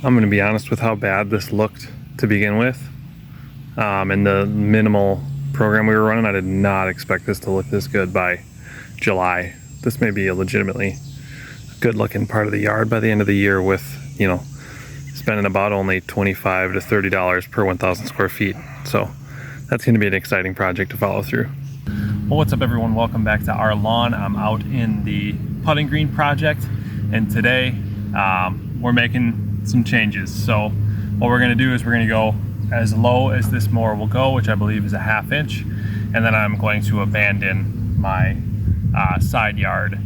I'm going to be honest with how bad this looked to begin with. In the minimal program we were running, I did not expect this to look this good by July. This may be a legitimately good looking part of the yard by the end of the year with, you know, spending about only $25 to $30 per 1,000 square feet. So that's going to be an exciting project to follow through. Well, what's up everyone? Welcome back to our lawn. I'm out in the putting green project, and today we're making some changes. So what we're going to do is we're going to go as low as this mower will go, which I believe is a 1/2 inch, and then I'm going to abandon my side yard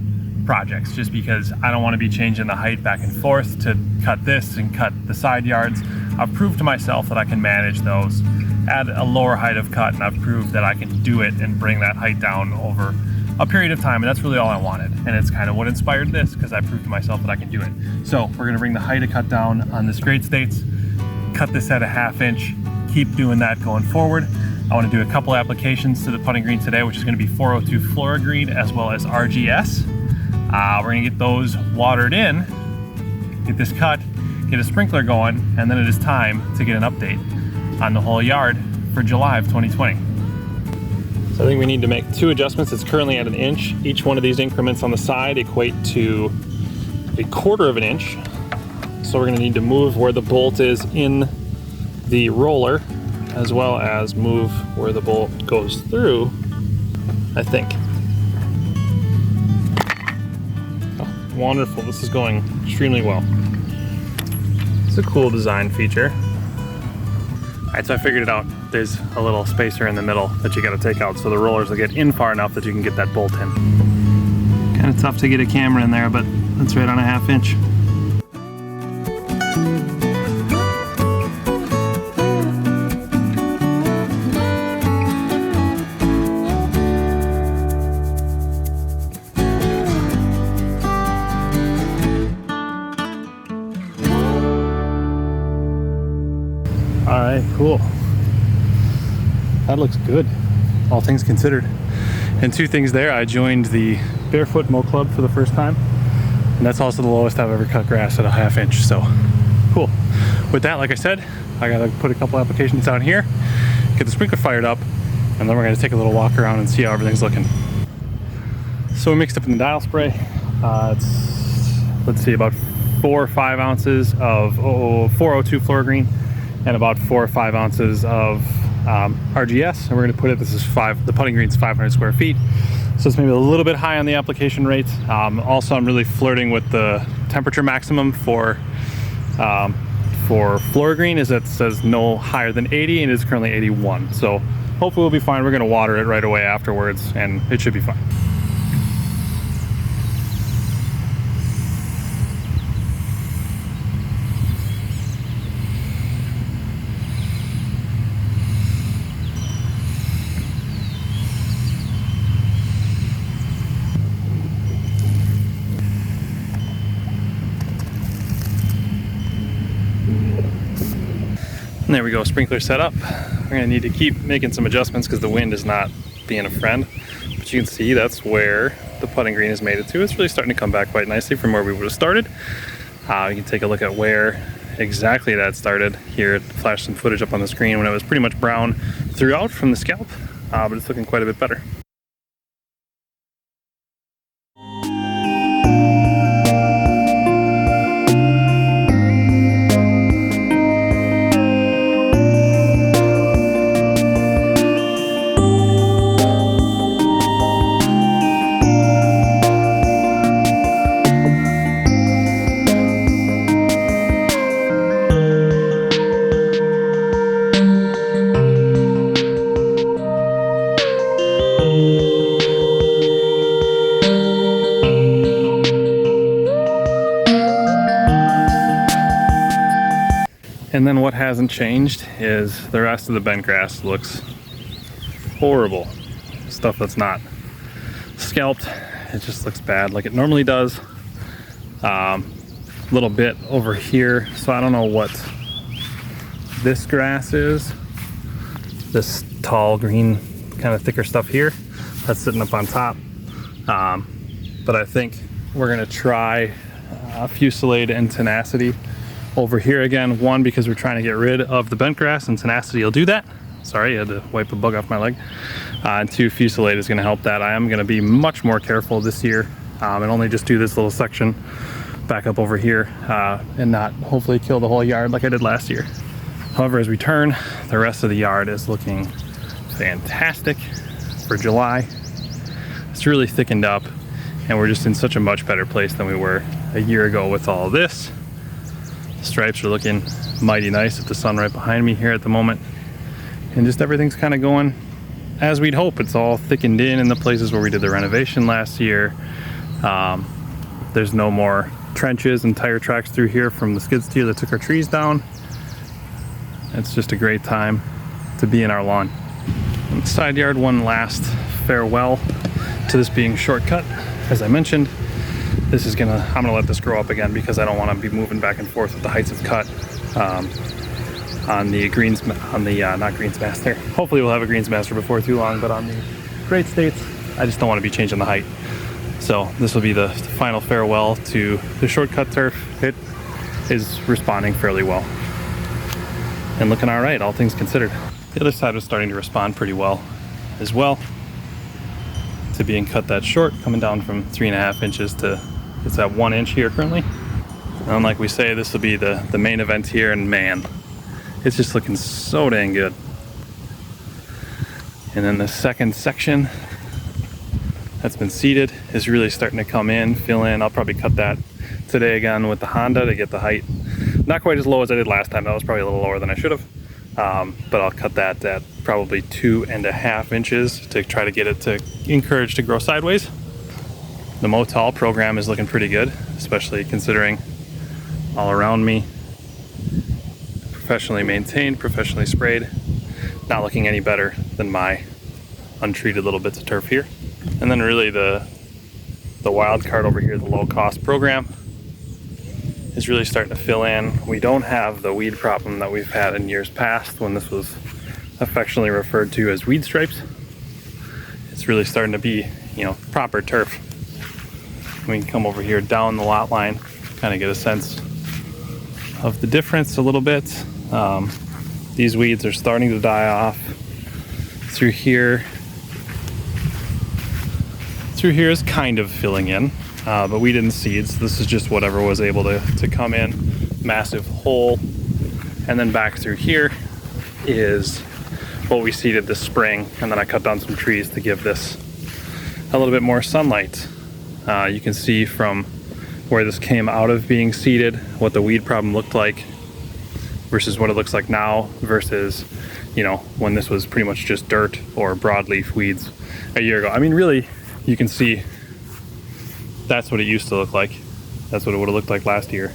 projects just because I don't want to be changing the height back and forth to cut this and cut the side yards. I've proved to myself that I can manage those at a lower height of cut, and I've proved that I can do it and bring that height down over a period of time, and that's really all I wanted. And it's kind of what inspired this, because I proved to myself that I can do it. So we're gonna bring the height of cut down on this Great States, cut this at a 1/2 inch, keep doing that going forward. I wanna do a couple applications to the putting green today, which is gonna be 402 Flora Green as well as RGS. We're gonna get those watered in, get this cut, get a sprinkler going, and then it is time to get an update on the whole yard for July of 2020. So I think we need to make 2 adjustments. It's currently at 1 inch. Each one of these increments on the side equate to 1/4 inch. So we're gonna need to move where the bolt is in the roller, as well as move where the bolt goes through, I think. Oh, wonderful, this is going extremely well. It's a cool design feature. All right, so I figured it out. There's a little spacer in the middle that you gotta take out so the rollers will get in far enough that you can get that bolt in. Kind of tough to get a camera in there, but that's right on a 1/2 inch. All right, cool. That looks good, all things considered. And 2 things there, I joined the Barefoot Mow Club for the first time, and that's also the lowest I've ever cut grass at a 1/2 inch, so cool. With that, like I said, I gotta put a couple applications down here, get the sprinkler fired up, and then we're gonna take a little walk around and see how everything's looking. So we mixed up in the dial spray. It's, let's see, about 4 or 5 ounces of 402 Flora Green, and about 4 or 5 ounces of RGS, and we're going to put it, this is the putting green's 500 square feet, so it's maybe a little bit high on the application rate. Also, I'm really flirting with the temperature maximum for Flora Green, is it says no higher than 80, and it's currently 81, so hopefully we'll be fine. We're going to water it right away afterwards, and it should be fine. And there we go, sprinkler set up. We're gonna need to keep making some adjustments because the wind is not being a friend. But you can see that's where the putting green has made it to. It's really starting to come back quite nicely from where we would have started. You can take a look at where exactly that started. Here, it flashed some footage up on the screen when it was pretty much brown throughout from the scalp, but it's looking quite a bit better. And then what hasn't changed is the rest of the bent grass looks horrible. Stuff that's not scalped, it just looks bad like it normally does. Little bit over here, so I don't know what this grass is. This tall green kind of thicker stuff here that's sitting up on top. But I think we're gonna try Fusillade and Tenacity over here again. One, because we're trying to get rid of the bent grass, and tenacity will do that. Sorry, I had to wipe a bug off my leg. And two, Fusilade is going to help that. I am going to be much more careful this year and only just do this little section back up over here and not hopefully kill the whole yard like I did last year. However, as we turn, the rest of the yard is looking fantastic for July. It's really thickened up, and we're just in such a much better place than we were a year ago with all of this. The stripes are looking mighty nice with the sun right behind me here at the moment. And just everything's kind of going as we'd hope. It's all thickened in the places where we did the renovation last year. There's no more trenches and tire tracks through here from the skid steer that took our trees down. It's just a great time to be in our lawn. In the side yard, one last farewell to this being shortcut. As I mentioned, I'm gonna let this grow up again because I don't want to be moving back and forth with the heights of cut on the not Greensmaster. Hopefully we'll have a Greensmaster before too long, but on the Great States, I just don't want to be changing the height. So this will be the final farewell to the shortcut turf. It is responding fairly well and looking all right, all things considered. The other side was starting to respond pretty well as well to being cut that short, coming down from 3.5 inches to it's at 1 inch here currently. And like we say, this will be the main event here, and man, it's just looking so dang good. And then the second section that's been seeded is really starting to come in, fill in. I'll probably cut that today again with the Honda to get the height not quite as low as I did last time. That was probably a little lower than I should have. But I'll cut that at probably 2.5 inches to try to get it to encourage to grow sideways. The Mower program is looking pretty good, especially considering all around me. Professionally maintained, professionally sprayed. Not looking any better than my untreated little bits of turf here. And then really the wild card over here, the low cost program, is really starting to fill in. We don't have the weed problem that we've had in years past when this was affectionately referred to as weed stripes. It's really starting to be, proper turf. We can come over here down the lot line, kind of get a sense of the difference a little bit. These weeds are starting to die off. Through here is kind of filling in, but we didn't seed, so this is just whatever was able to come in. Massive hole. And then back through here is what we seeded this spring, and then I cut down some trees to give this a little bit more sunlight. You can see from where this came out of being seeded what the weed problem looked like versus what it looks like now versus when this was pretty much just dirt or broadleaf weeds a year ago. I mean, really, you can see that's what it used to look like. That's what it would have looked like last year.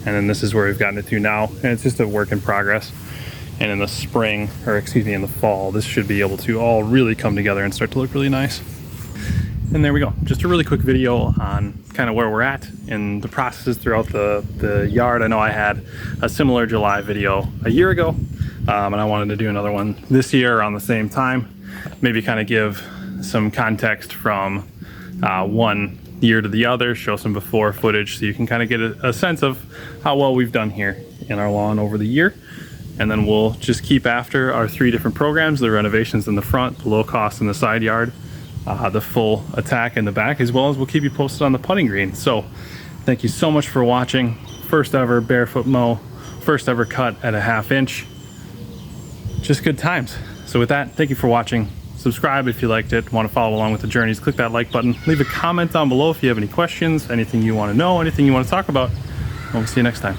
And then this is where we've gotten it to now, and it's just a work in progress. And in the spring, in the fall, this should be able to all really come together and start to look really nice. And there we go. Just a really quick video on kind of where we're at in the processes throughout the yard. I know I had a similar July video a year ago, and I wanted to do another one this year around the same time. Maybe kind of give some context from one year to the other, show some before footage so you can kind of get a sense of how well we've done here in our lawn over the year. And then we'll just keep after our 3 different programs, the renovations in the front, the low cost in the side yard, the full attack in the back, as well as we'll keep you posted on the putting green. So thank you so much for watching. First ever barefoot mow, first ever cut at 1/2 inch. Just good times. So with that, thank you for watching. Subscribe if you liked it, want to follow along with the journeys, click that like button. Leave a comment down below if you have any questions, anything you want to know, anything you want to talk about. And we'll see you next time.